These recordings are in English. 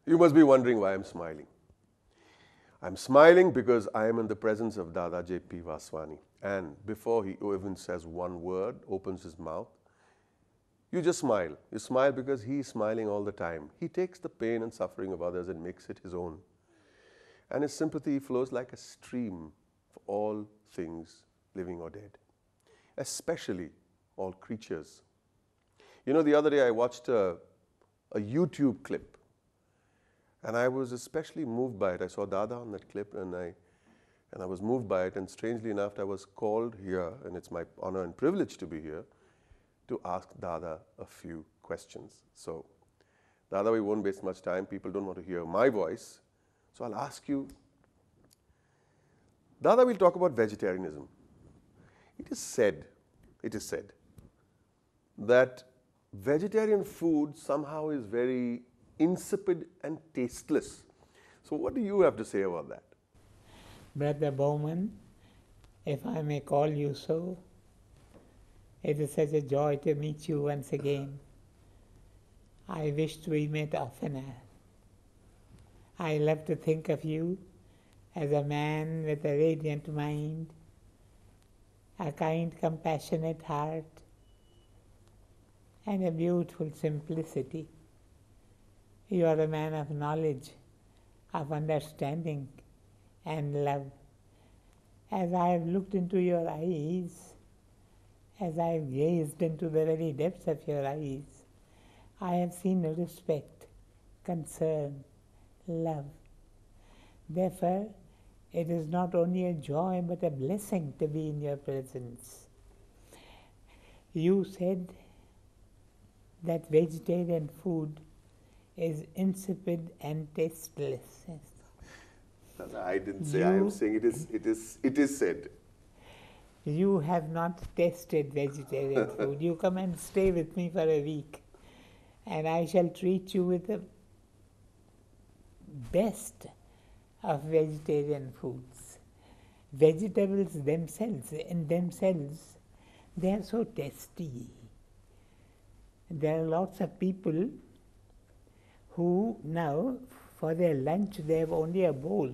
You must be wondering why I'm smiling. I'm smiling because I am in the presence of Dada J.P. Vaswani. And before he even says one word, opens his mouth, you just smile. You smile because he's smiling all the time. He takes the pain and suffering of others and makes it his own. And his sympathy flows like a stream for all things living or dead, especially all creatures. You know, the other day I watched a YouTube clip, and I was especially moved by it. I saw Dada on that clip, and I was moved by it, and strangely enough, I was called here, and it's my honor and privilege to be here, to ask Dada a few questions. So, Dada, we won't waste much time. People don't want to hear my voice. So I'll ask you, Dada, we'll talk about vegetarianism. It is said that vegetarian food somehow is very insipid and tasteless. So what do you have to say about that? Brother Boman, if I may call you so, it is such a joy to meet you once again. I wished we met oftener. I love to think of you as a man with a radiant mind, a kind, compassionate heart, and a beautiful simplicity. You are a man of knowledge, of understanding and love. As I have looked into your eyes, as I have gazed into the very depths of your eyes, I have seen respect, concern, love. Therefore, it is not only a joy but a blessing to be in your presence. You said that vegetarian food is insipid and tasteless. I didn't say. I am saying it is said. You have not tasted vegetarian food. You come and stay with me for a week, and I shall treat you with the best of vegetarian foods. Vegetables themselves, they are so tasty. There are lots of people who now, for their lunch, they have only a bowl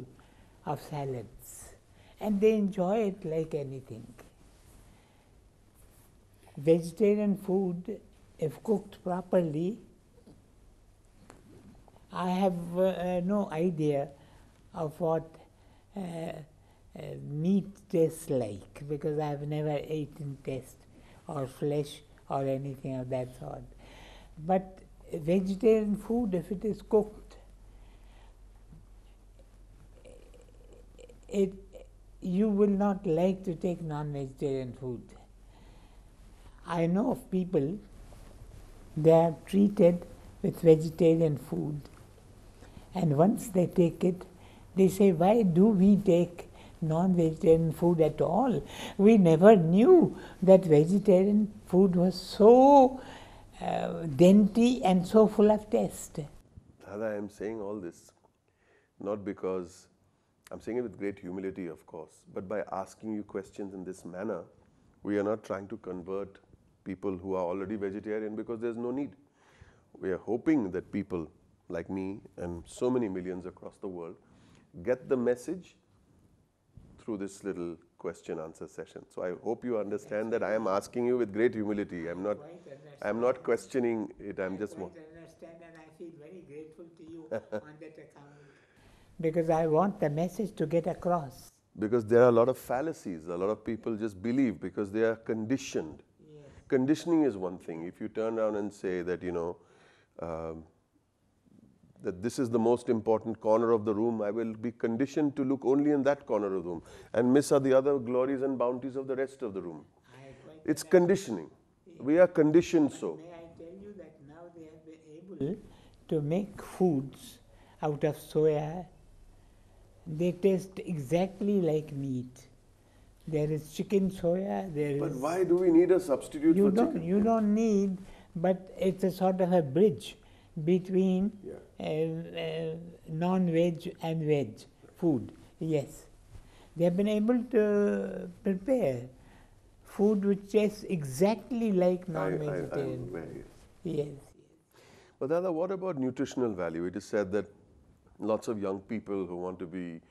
of salads, and they enjoy it like anything. Vegetarian food, if cooked properly, I have no idea of what meat tastes like, because I have never eaten taste or flesh or anything of that sort. But vegetarian food, if it is cooked, you will not like to take non-vegetarian food. I know of people, they are treated with vegetarian food, and once they take it, they say, why do we take non-vegetarian food at all? We never knew that vegetarian food was so dainty and so full of taste. Dada, I am saying all this not because, I'm saying it with great humility, of course, but by asking you questions in this manner, we are not trying to convert people who are already vegetarian, because there's no need. We are hoping that people like me and so many millions across the world get the message through this little question-answer session. So I hope you understand that I am asking you with great humility. I'm not questioning it. I'm just more. I understand, and I feel very grateful to you on that account, because I want the message to get across. Because there are a lot of fallacies. A lot of people just believe because they are conditioned. Yes. Conditioning is one thing. If you turn around and say that, that this is the most important corner of the room, I will be conditioned to look only in that corner of the room and miss the other glories and bounties of the rest of the room. It's conditioning. We are conditioned so. May I tell you that now they have been able to make foods out of soya. They taste exactly like meat. There is chicken soya. But why do we need a substitute for chicken? You don't need, but it's a sort of a bridge between non-veg and veg food. Yes. They have been able to prepare food which tastes exactly like non-vegetarian. Yes. But Dada, what about nutritional value? It is said that lots of young people who want to be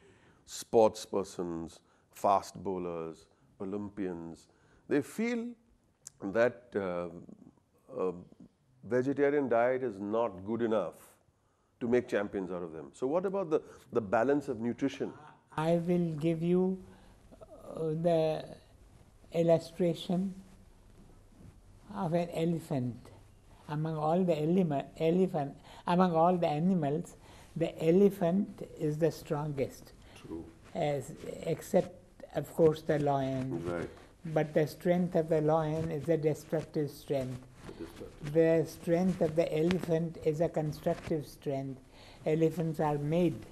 sports persons, fast bowlers, Olympians. They feel that a vegetarian diet is not good enough to make champions out of them. So what about the balance of nutrition? I will give you the illustration of an elephant. Among all the among all the animals, the elephant is the strongest. True. Except, of course, the lion. Right. But the strength of the lion is a destructive strength. The strength of the elephant is a constructive strength. Elephants are made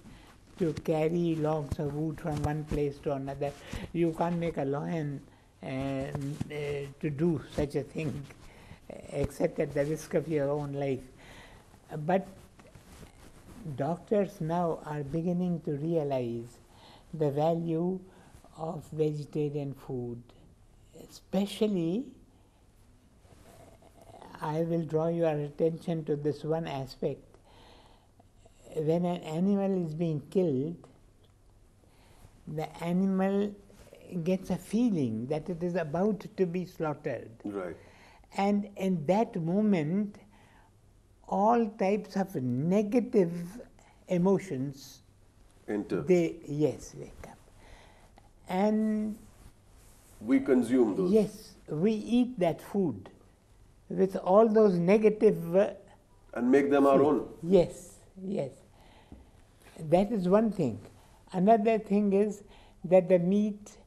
to carry logs of wood from one place to another. You can't make a lion to do such a thing, except at the risk of your own life. But doctors now are beginning to realize the value of vegetarian food. Especially, I will draw your attention to this one aspect. When an animal is being killed, the animal gets a feeling that it is about to be slaughtered. Right. And in that moment, all types of negative emotions, Enter. Yes, wake up. And we consume those. yes, we eat that food with all those negative and make them our own. Yes, yes. That is one thing. Another thing is that the meat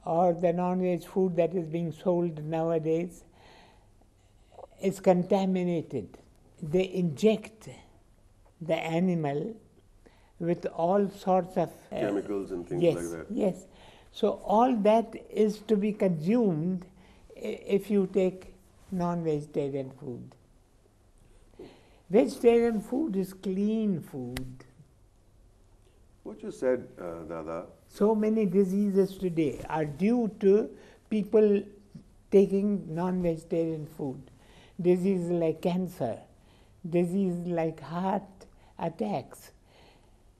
or the non-veg food that is being sold nowadays is contaminated. They inject the animal with all sorts of chemicals and things yes, like that. Yes. So all that is to be consumed if you take non-vegetarian food. Vegetarian food is clean food. What you said, Dada. So many diseases today are due to people taking non-vegetarian food. Diseases like cancer, diseases like heart attacks,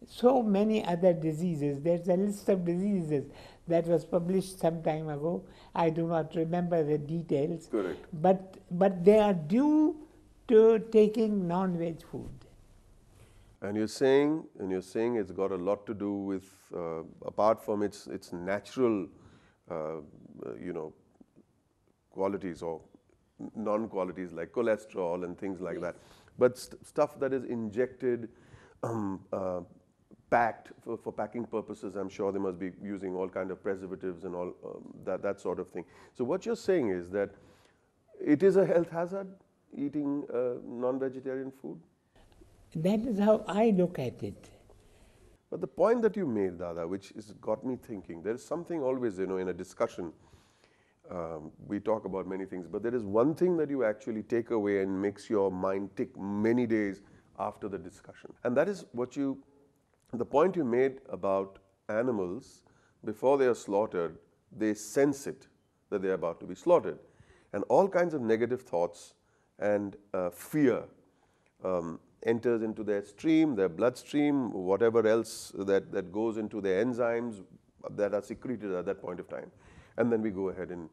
so many other diseases. There's a list of diseases that was published some time ago. I do not remember the details. Correct. But they are due to taking non-veg food. And you're saying it's got a lot to do with, apart from its natural, qualities or non-qualities like cholesterol and things like that, but stuff that is injected, packed for packing purposes. I'm sure they must be using all kind of preservatives and all that sort of thing. So what you're saying is that it is a health hazard eating non-vegetarian food? That is how I look at it. But the point that you made, Dada, which has got me thinking, there is something always, in a discussion, we talk about many things, but there is one thing that you actually take away and makes your mind tick many days after the discussion. And that is the point you made about animals, before they are slaughtered, they sense it, that they are about to be slaughtered. And all kinds of negative thoughts and fear enters into their stream, their bloodstream, whatever else that goes into their enzymes that are secreted at that point of time. And then we go ahead and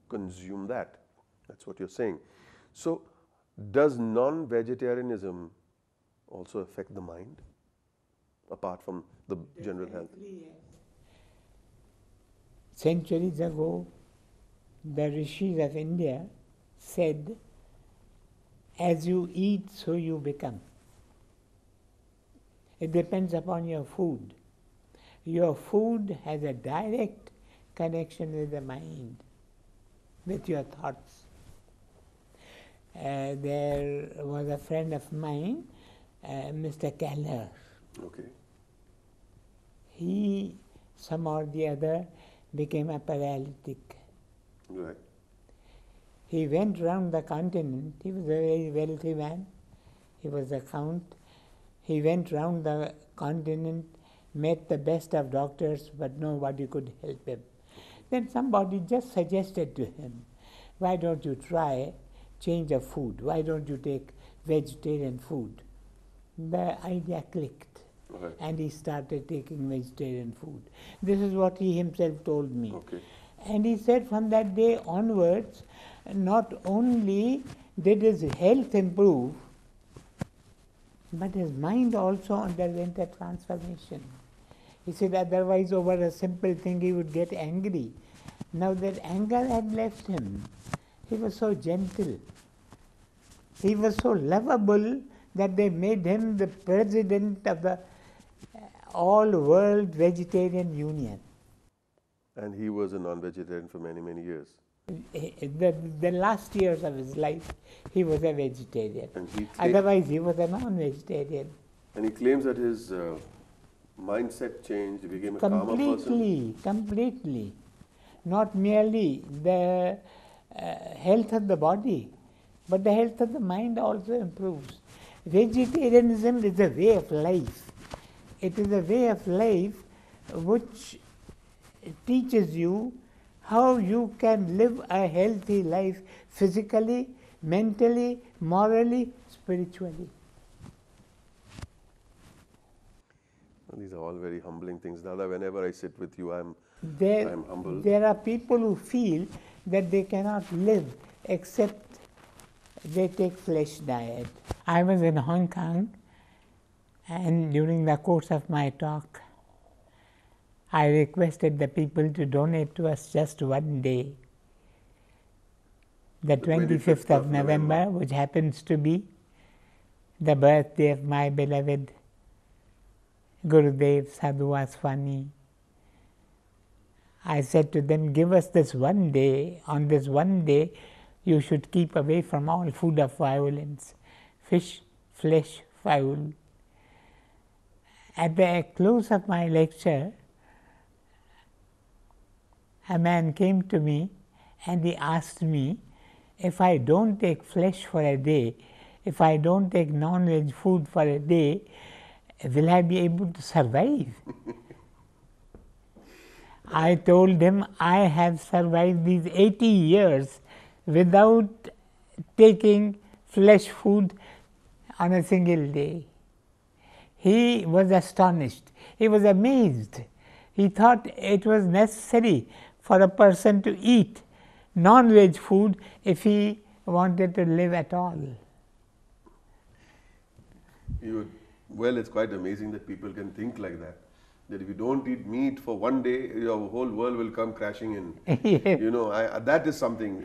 consume that. That's what you're saying. So does non-vegetarianism also affect the mind, apart from the general health? Centuries ago, the rishis of India said, as you eat, so you become. It depends upon your food. Your food has a direct connection with the mind, with your thoughts. There was a friend of mine, Mr. Keller. Okay. He, somehow or the other, became a paralytic. Right. He went round the continent. He was a very wealthy man. He was a count. He went round the continent, met the best of doctors, but nobody could help him. Then somebody just suggested to him, why don't you try change of food? Why don't you take vegetarian food? The idea clicked. Okay. and he started taking vegetarian food. This is what he himself told me. Okay. And he said from that day onwards, not only did his health improve, but his mind also underwent a transformation. He said otherwise over a simple thing he would get angry. Now that anger had left him, he was so gentle. He was so lovable that they made him the president of the All World Vegetarian Union. And he was a non-vegetarian for many, many years. The last years of his life, he was a vegetarian. And Otherwise, he was a non-vegetarian. And he claims that his mindset changed, he became a calmer person. Completely. Not merely the health of the body, but the health of the mind also improves. Vegetarianism is a way of life. It is a way of life which teaches you how you can live a healthy life physically, mentally, morally, spiritually. These are all very humbling things. Dada, whenever I sit with you, I'm humbled. There are people who feel that they cannot live except they take flesh diet. I was in Hong Kong, and during the course of my talk, I requested the people to donate to us just one day, the 25th of November, which happens to be the birthday of my beloved Gurudev Sadhu Vaswani. I said to them, give us this one day. On this one day, you should keep away from all food of violence, fish, flesh, fowl. At the close of my lecture, a man came to me and he asked me, if I don't take flesh for a day, if I don't take non-veg food for a day, will I be able to survive? I told him I have survived these 80 years without taking flesh food on a single day. He was astonished. He was amazed. He thought it was necessary for a person to eat non-veg food if he wanted to live at all. Well, it's quite amazing that people can think like that. That if you don't eat meat for one day, your whole world will come crashing in. Yes. You know, that is something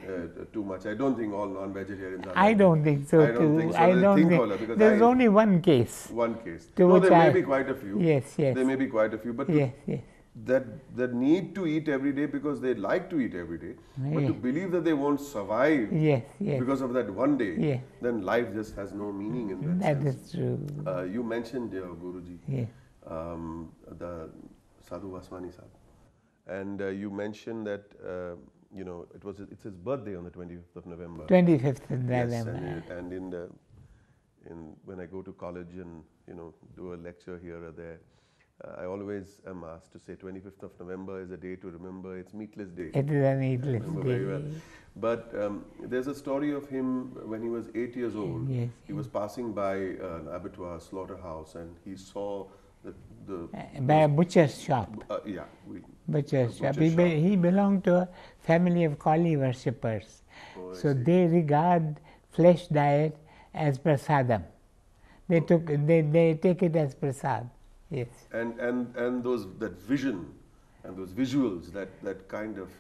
too much. I don't think all non-vegetarians are. I don't think so I don't too. think so. I don't think there's only one case. One case. To No, which there may be quite a few. Yes, yes. There may be quite a few, but yes, yes. that need to eat every day because they like to eat every day, but to believe that they won't survive Yes, yes. because of that one day, Yes. then life just has no meaning in that sense. That is true. You mentioned Guruji, Yes. the Sadhu Vaswani Sahib, and you mentioned that you know it's his birthday on the 25th of November. 25th of Yes, November. and when I go to college and do a lecture here or there, I always am asked to say 25th of November is a day to remember. It's Meatless Day. It is a needless remember day. very well. But there's a story of him when he was 8 years old. Yes, he was passing by an abattoir, slaughterhouse, and he saw by a butcher's shop. Butcher's shop. He belonged to a family of Kali worshippers. Oh, so they regard flesh diet as prasadam. They take it as prasad. Yes. And that vision and those visuals that kind of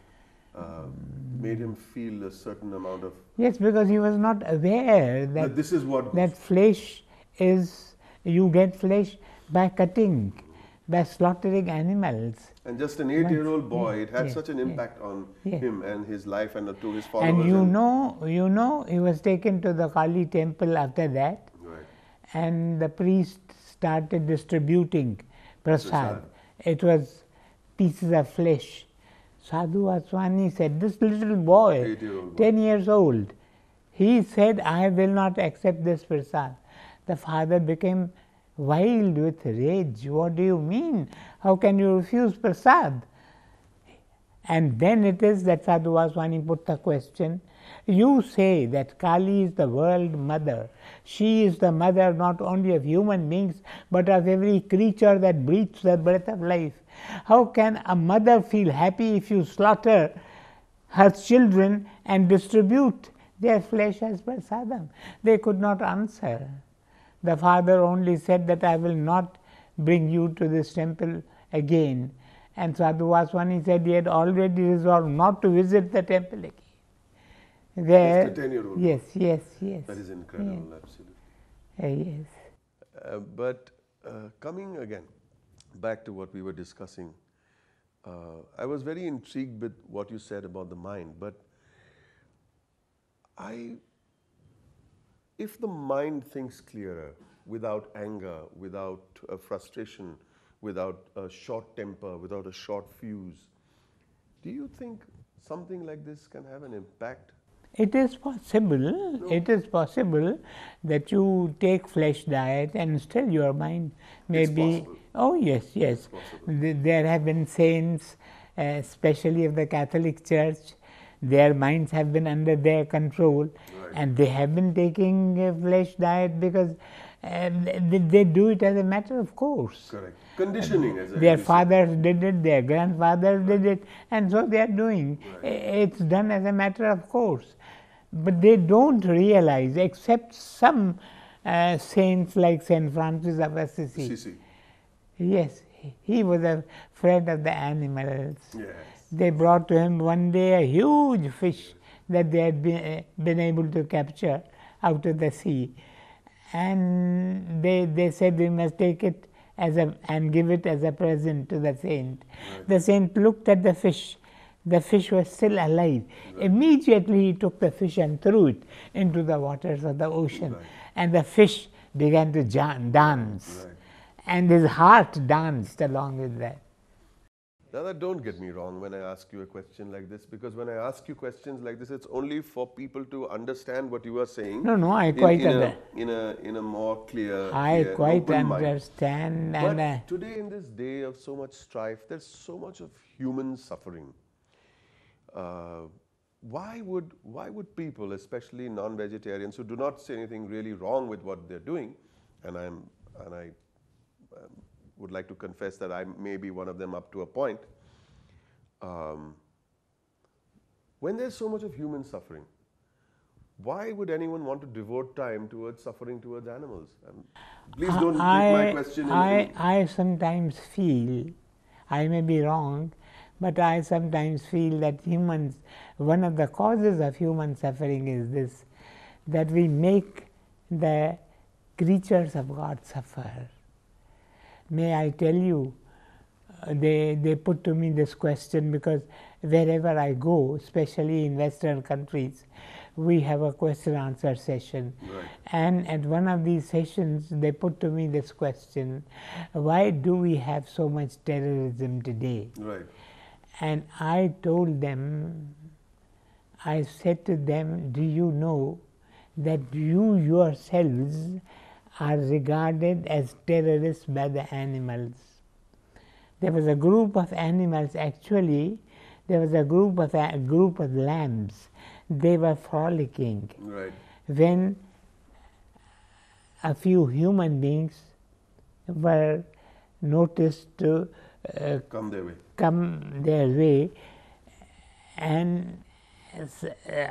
made him feel a certain amount of. Yes, because he was not aware that this is what that flesh is. You get flesh by cutting, by slaughtering animals. And just an 8-year-old boy, it had such an impact on him and his life and to his followers. And you know, he was taken to the Kali temple after that, right. And the priest started distributing prasad. It was pieces of flesh. Sadhu Vaswani said, this little boy, 8-year-old 10 years old, he said, I will not accept this prasad. The father became wild with rage. What do you mean? How can you refuse prasad? And then it is that Sadhu Vaswani put the question, You say that Kali is the world mother. She is the mother not only of human beings, but of every creature that breathes the breath of life. How can a mother feel happy if you slaughter her children and distribute their flesh as prasadam? They could not answer. The father only said that I will not bring you to this temple again. And Sadhu Vaswani said he had already resolved not to visit the temple again. There, That's the 10-year-old. yes. That is incredible, absolutely. Yes. But coming again back to what we were discussing, I was very intrigued with what you said about the mind. But if the mind thinks clearer, without anger, without frustration, without a short temper, without a short fuse, do you think something like this can have an impact? It is possible. No. It is possible that you take flesh diet and still your mind may It's be. possible. Oh yes. It's possible. There have been saints, especially of the Catholic Church. Their minds have been under their control, Right. and they have been taking a flesh diet because they do it as a matter of course. Correct. Conditioning, as Their you said. fathers did it, their grandfathers did it, and so they are doing. Right. It's done as a matter of course. But they don't realize, except some saints like Saint Francis of Assisi. Assisi. Yes, he was a friend of the animals. Yes. They brought to him one day a huge fish that they had been able to capture out of the sea. And they said we must take it and give it as a present to the saint. Right. The saint looked at the fish. The fish was still alive. Right. Immediately he took the fish and threw it into the waters of the ocean. Right. And the fish began to dance. Right. And his heart danced along with that. Dada, don't get me wrong when I ask you a question like this, because when I ask you questions like this, it's only for people to understand what you are saying. No, I quite in a more clear, I clear, quite open understand. Mind. But And today, in this day of so much strife, there's so much of human suffering. Why would people, especially non-vegetarians who do not see anything really wrong with what they're doing, and I would like to confess that I may be one of them up to a point, when there's so much of human suffering, why would anyone want to devote time towards suffering towards animals? Please don't take my question. I sometimes feel, I may be wrong, but I sometimes feel that humans, one of the causes of human suffering is this, that we make the creatures of God suffer. May I tell you, they put to me this question because wherever I go, especially in Western countries, we have a question-answer session. Right. And at one of these sessions, they put to me this question, why do we have so much terrorism today? Right. And I told them, I said to them, do you know that you yourselves are regarded as terrorists by the animals? There was a group of animals, actually, there was a group of lambs. They were frolicking. Right. When a few human beings were noticed to Come their way. come their way, and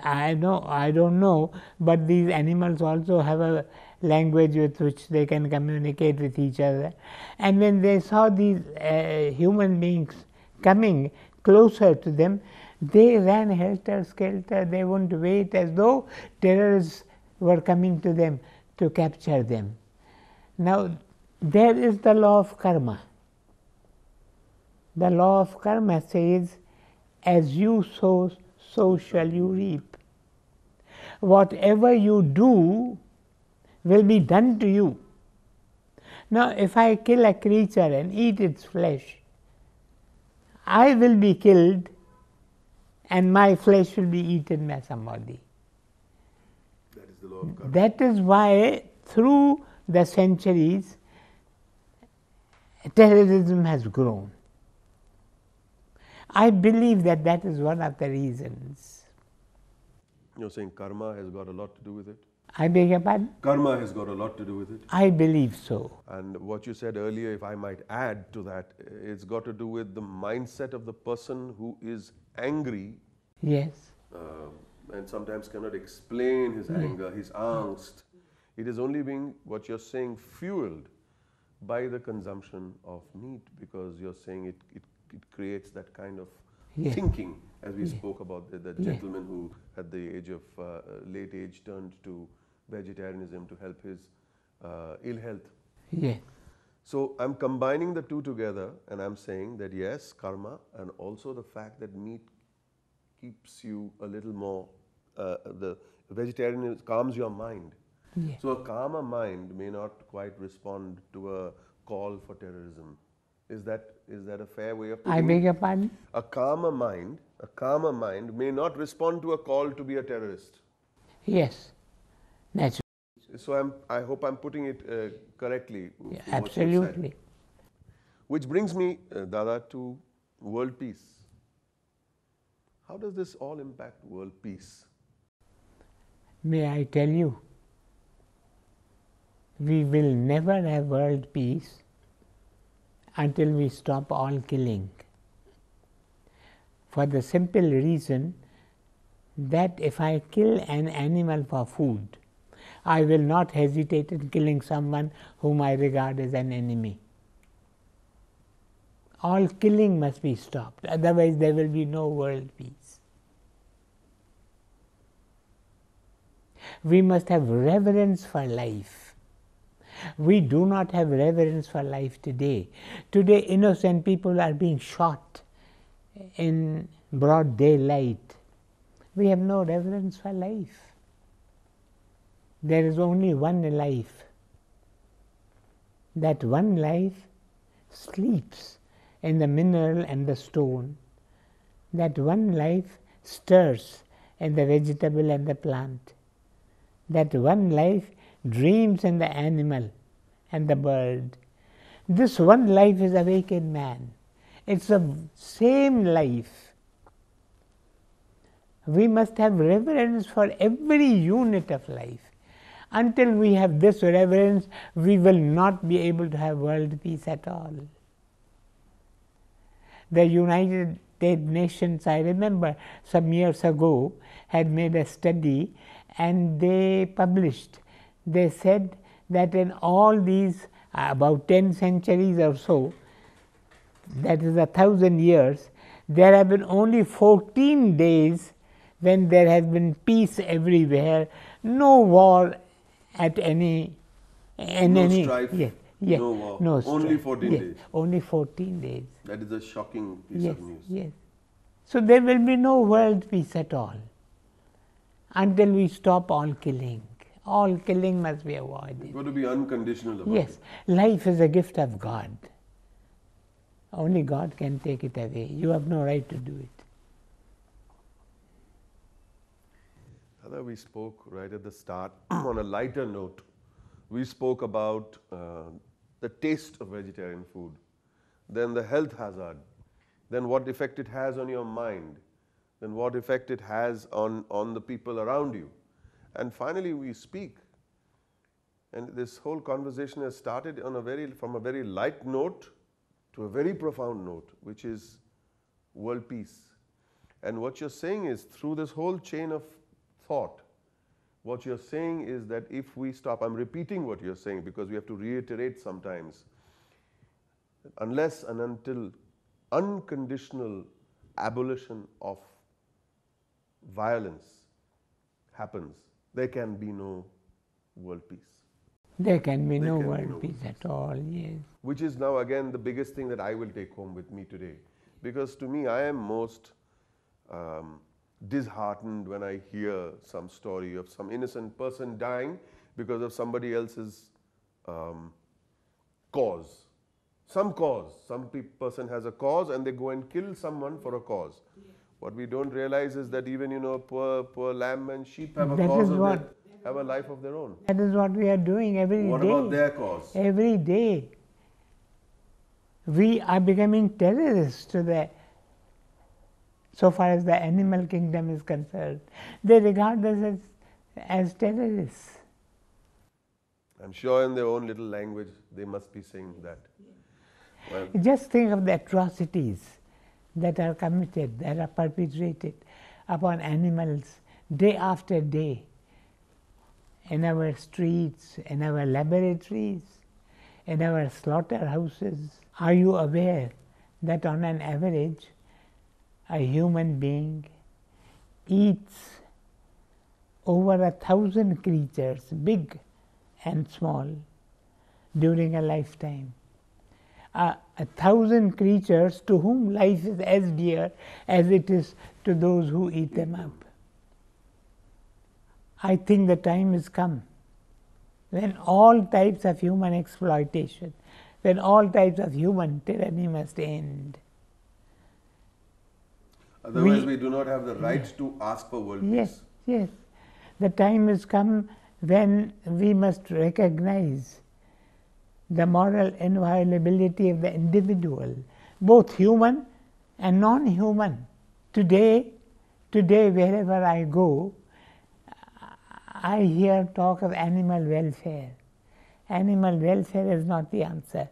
I don't know, but these animals also have a language with which they can communicate with each other. And when they saw these human beings coming closer to them, they ran helter-skelter. They wouldn't wait, as though terrorists were coming to them to capture them. Now, there is the law of karma. The law of karma says, as you sow, so shall you reap. Whatever you do will be done to you. Now, if I kill a creature and eat its flesh, I will be killed and my flesh will be eaten by somebody. That is the law of karma. That is why, through the centuries, terrorism has grown. I believe that that is one of the reasons. You're saying karma has got a lot to do with it? I beg your pardon? Karma has got a lot to do with it. I believe so. And what you said earlier, if I might add to that, it's got to do with the mindset of the person who is angry. Yes. And sometimes cannot explain his anger, his angst. It is only being, what you're saying, fueled by the consumption of meat, because you're saying it creates that kind of thinking, as we spoke about the gentleman who at the age of late age turned to vegetarianism to help his ill health. Yes. So I'm combining the two together, and I'm saying that yes, karma, and also the fact that meat keeps you a little more, the vegetarian calms your mind. Yes. So a calmer mind may not quite respond to a call for terrorism. Is that a fair way of putting it? I beg your pardon? A calmer mind may not respond to a call to be a terrorist. Yes, naturally. So I hope I'm putting it correctly. Yeah, absolutely. Which brings me, Dada, to world peace. How does this all impact world peace? May I tell you, we will never have world peace until we stop all killing. For the simple reason that if I kill an animal for food, I will not hesitate in killing someone whom I regard as an enemy. All killing must be stopped, otherwise there will be no world peace. We must have reverence for life. We do not have reverence for life today. Today innocent people are being shot in broad daylight. We have no reverence for life. There is only one life. That one life sleeps in the mineral and the stone. That one life stirs in the vegetable and the plant. That one life dreams in the animal and the bird. This one life is awake in man. It's the same life. We must have reverence for every unit of life. Until we have this reverence, we will not be able to have world peace at all. The United Nations, I remember some years ago, had made a study and they published. They said that in all these about 10 centuries or so, that is 1,000 years, there have been only 14 days when there has been peace everywhere, no war at any, no strife, yes, no war, no only strife, 14 days. Only 14 days. That is a shocking piece of news. Yes. So there will be no world peace at all until we stop all killing. All killing must be avoided. It's got to be unconditional about Yes, it. life is a gift of God. Only God can take it away. You have no right to do it. Dada, we spoke right at the start on a lighter note. We spoke about the taste of vegetarian food, then the health hazard, then what effect it has on your mind, then what effect it has on the people around you. And finally we speak, and this whole conversation has started on from a very light note to a very profound note, which is world peace. And what you're saying is, through this whole chain of thought, what you're saying is that if we stop, I'm repeating what you're saying because we have to reiterate sometimes, unless and until unconditional abolition of violence happens, there can be no world peace. There can be no world peace at all, yes. Which is now again the biggest thing that I will take home with me today. Because to me, I am most disheartened when I hear some story of some innocent person dying because of somebody else's cause. Some cause. Some person has a cause and they go and kill someone for a cause. Yeah. What we don't realize is that even, poor lamb and sheep have a cause of their, have a life of their own. That is what we are doing every day. What about their cause? Every day. We are becoming terrorists to the so far as the animal kingdom is concerned. They regard us as terrorists. I'm sure in their own little language they must be saying that. Well, just think of the atrocities that are committed, that are perpetrated upon animals day after day in our streets, in our laboratories, in our slaughterhouses. Are you aware that on an average a human being eats over 1,000 creatures, big and small, during a lifetime? 1,000 creatures to whom life is as dear as it is to those who eat them up. I think the time has come when all types of human exploitation, when all types of human tyranny must end. Otherwise we do not have the right to ask for world peace. Yes. The time has come when we must recognize the moral inviolability of the individual, both human and non-human. Today, wherever I go, I hear talk of animal welfare. Animal welfare is not the answer.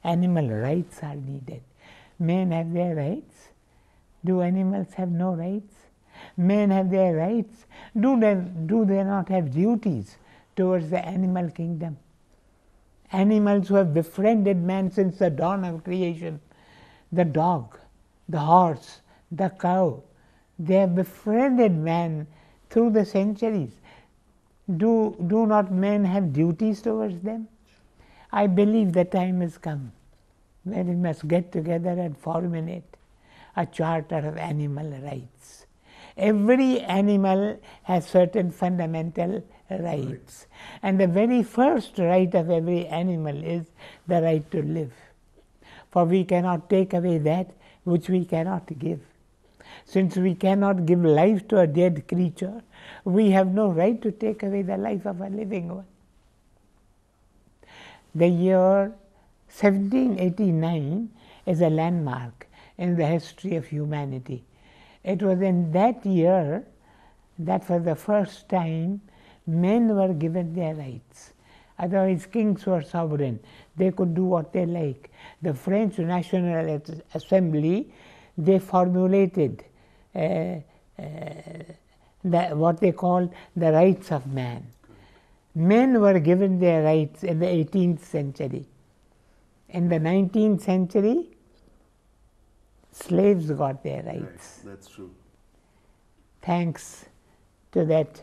Animal rights are needed. Men have their rights. Do animals have no rights? Men have their rights. Do they not have duties towards the animal kingdom? Animals who have befriended man since the dawn of creation, the dog, the horse, the cow, they have befriended man through the centuries. Do not men have duties towards them? I believe the time has come when we must get together and formulate a charter of animal rights. Every animal has certain fundamental rights. And the very first right of every animal is the right to live. For we cannot take away that which we cannot give. Since we cannot give life to a dead creature, we have no right to take away the life of a living one. The year 1789 is a landmark in the history of humanity. It was in that year that for the first time men were given their rights. Otherwise kings were sovereign. They could do what they like. The French National Assembly, they formulated what they called the rights of man. Men were given their rights in the 18th century. In the 19th century, slaves got their rights. Right, that's true. Thanks to that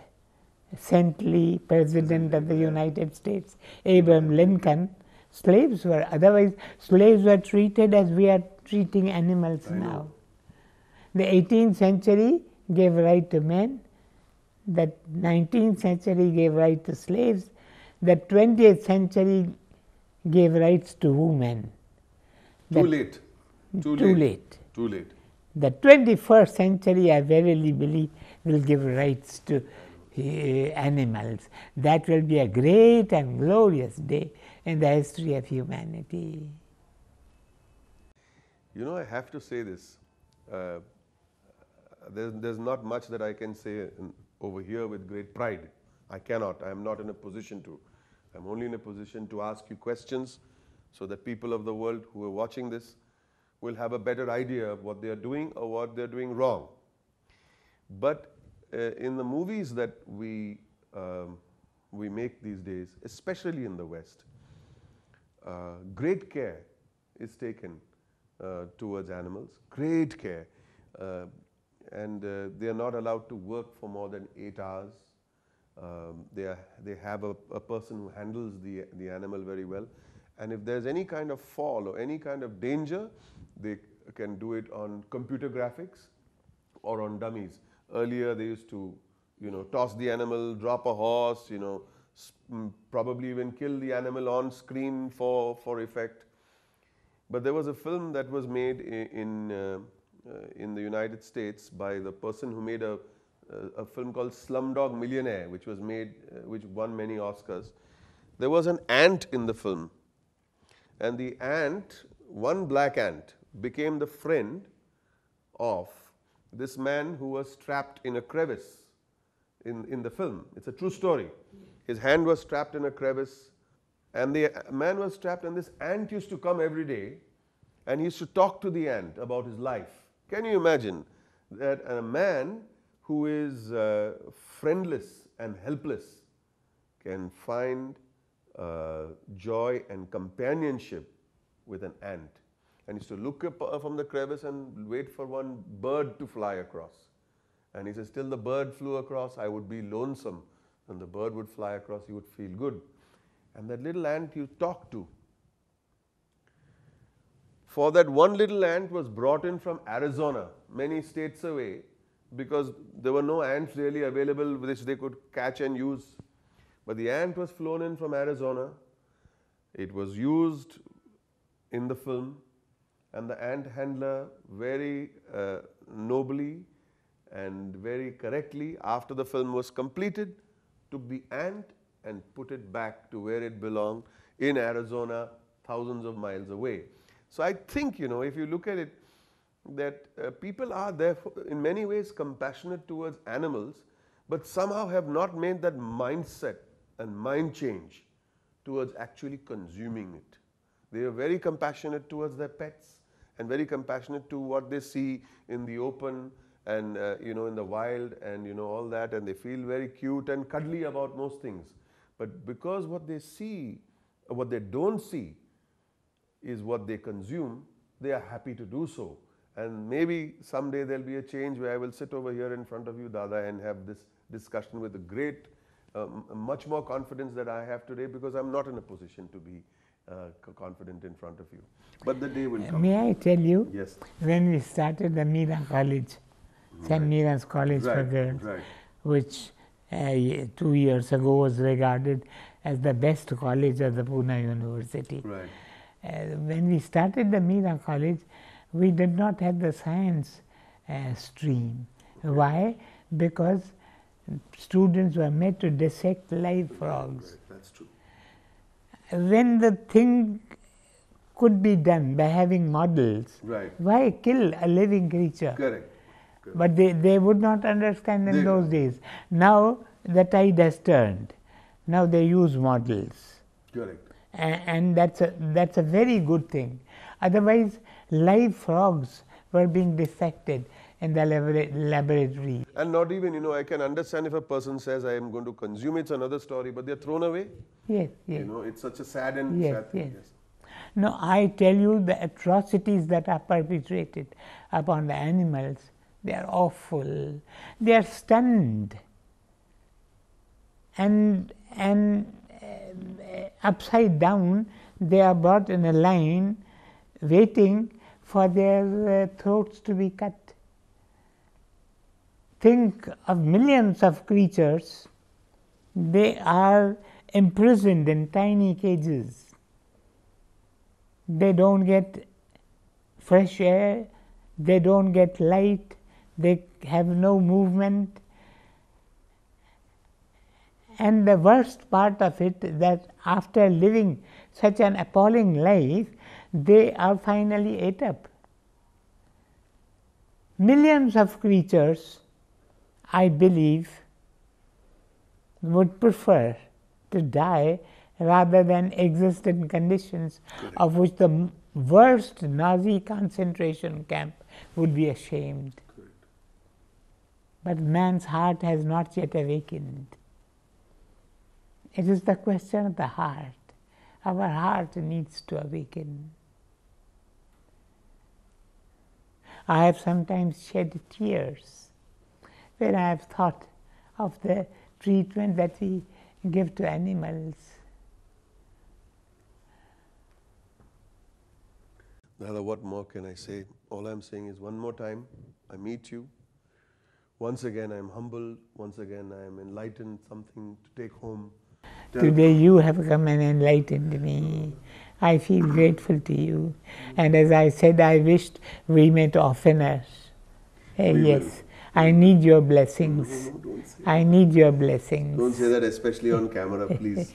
saintly President of the United States, Abraham Lincoln, slaves were treated as we are treating animals now. The 18th century gave right to men, the 19th century gave right to slaves, the 20th century gave rights to women. Too late. The 21st century, I verily believe, will give rights to animals. That will be a great and glorious day in the history of humanity. You know, I have to say this. There's not much that I can say over here with great pride. I cannot. I am not in a position to. I'm only in a position to ask you questions so that people of the world who are watching this will have a better idea of what they are doing or what they're doing wrong. But in the movies that we make these days, especially in the West, great care is taken towards animals, great care. And they are not allowed to work for more than 8 hours. They have a person who handles the animal very well. And if there's any kind of fall or any kind of danger, they can do it on computer graphics or on dummies. Earlier they used to, toss the animal, drop a horse, probably even kill the animal on screen for effect. But there was a film that was made in the United States by the person who made a film called Slumdog Millionaire, which won many Oscars. There was an ant in the film, and the ant, one black ant, became the friend of this man who was trapped in a crevice in the film. It's a true story. His hand was trapped in a crevice, and the man was trapped, and this ant used to come every day, and he used to talk to the ant about his life. Can you imagine that a man who is friendless and helpless can find joy and companionship with an ant? And he used to look up from the crevice and wait for one bird to fly across. And he says, till the bird flew across, I would be lonesome. And the bird would fly across, he would feel good. And that little ant you talk to. For that one little ant was brought in from Arizona, many states away, because there were no ants really available which they could catch and use. But the ant was flown in from Arizona. It was used in the film, and the ant handler very nobly and very correctly, after the film was completed, took the ant and put it back to where it belonged in Arizona, thousands of miles away. So I think, if you look at it, that people are therefore in many ways compassionate towards animals, but somehow have not made that mindset and mind change towards actually consuming it. They are very compassionate towards their pets and very compassionate to what they see in the open and in the wild and all that, and they feel very cute and cuddly about most things. But because what they see, or what they don't see, is what they consume, they are happy to do so. And maybe someday there'll be a change where I will sit over here in front of you, Dada, and have this discussion with a great, much more confidence that I have today, because I'm not in a position to be confident in front of you. But the day will come. May I tell you? Yes. When we started the Meera College, St. Meera's College for Girls, which 2 years ago was regarded as the best college of the Pune University. When we started the Meera College, we did not have the science stream. Why? Because students were made to dissect live frogs. That's true. When the thing could be done by having models, why kill a living creature? Correct. But they would not understand in those days. Now the tide has turned. Now they use models. Correct. And that's a very good thing. Otherwise, live frogs were being dissected in the laboratory. And not even, I can understand if a person says, I am going to consume it, it's another story, but they're thrown away. Yes, yes. It's such a sad and sad thing. Yes. No, I tell you, the atrocities that are perpetrated upon the animals, they are awful. They are stunned. And upside down, they are brought in a line, waiting for their throats to be cut. Think of millions of creatures. They are imprisoned in tiny cages. They don't get fresh air, they don't get light, they have no movement. And the worst part of it, that after living such an appalling life, they are finally ate up. Millions of creatures, I believe, would prefer to die rather than exist in conditions of which the worst Nazi concentration camp would be ashamed. But man's heart has not yet awakened. It is the question of the heart. Our heart needs to awaken. I have sometimes shed tears when I have thought of the treatment that we give to animals. Dada, what more can I say? All I'm saying is, one more time, I meet you. Once again, I'm humbled. Once again, I am enlightened, something to take home. Today you have come and enlightened me. I feel grateful to you. And as I said, I wished we met oftener. Yes, I need your blessings. No, don't say I need your blessings. Don't say that, especially on camera, please.